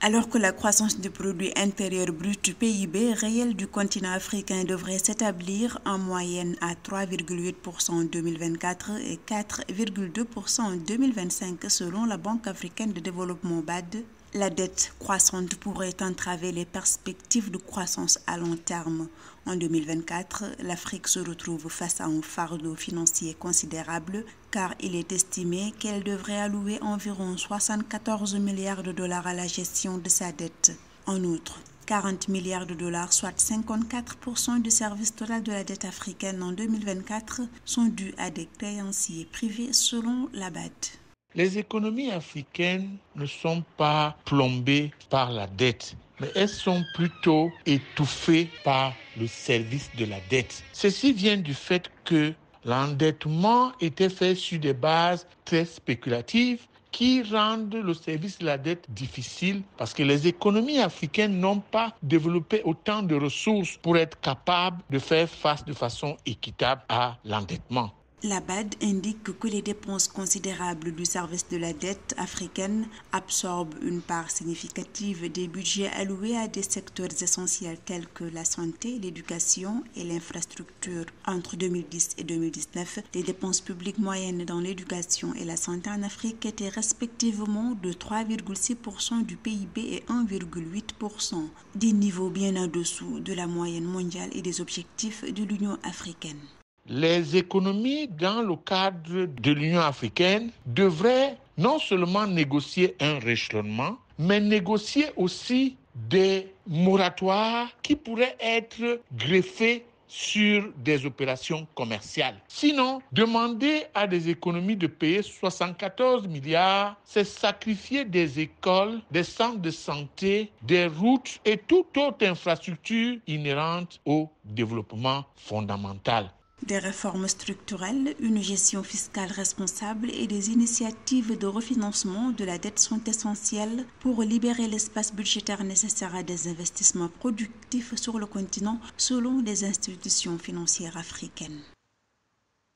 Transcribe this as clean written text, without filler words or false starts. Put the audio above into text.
Alors que la croissance du produit intérieur brut du PIB réel du continent africain devrait s'établir en moyenne à 3,8% en 2024 et 4,2% en 2025 selon la Banque africaine de développement BAD, la dette croissante pourrait entraver les perspectives de croissance à long terme. En 2024, l'Afrique se retrouve face à un fardeau financier considérable car il est estimé qu'elle devrait allouer environ 74 milliards de dollars à la gestion de sa dette. En outre, 40 milliards de dollars, soit 54% du service total de la dette africaine en 2024, sont dus à des créanciers privés selon la BAD. Les économies africaines ne sont pas plombées par la dette, mais elles sont plutôt étouffées par le service de la dette. Ceci vient du fait que l'endettement était fait sur des bases très spéculatives qui rendent le service de la dette difficile parce que les économies africaines n'ont pas développé autant de ressources pour être capables de faire face de façon équitable à l'endettement. La BAD indique que les dépenses considérables du service de la dette africaine absorbent une part significative des budgets alloués à des secteurs essentiels tels que la santé, l'éducation et l'infrastructure. Entre 2010 et 2019, les dépenses publiques moyennes dans l'éducation et la santé en Afrique étaient respectivement de 3,6% du PIB et 1,8%, des niveaux bien en dessous de la moyenne mondiale et des objectifs de l'Union africaine. Les économies dans le cadre de l'Union africaine devraient non seulement négocier un rééchelonnement, mais négocier aussi des moratoires qui pourraient être greffés sur des opérations commerciales. Sinon, demander à des économies de payer 74 milliards, c'est sacrifier des écoles, des centres de santé, des routes et toute autre infrastructure inhérente au développement fondamental. Des réformes structurelles, une gestion fiscale responsable et des initiatives de refinancement de la dette sont essentielles pour libérer l'espace budgétaire nécessaire à des investissements productifs sur le continent selon les institutions financières africaines.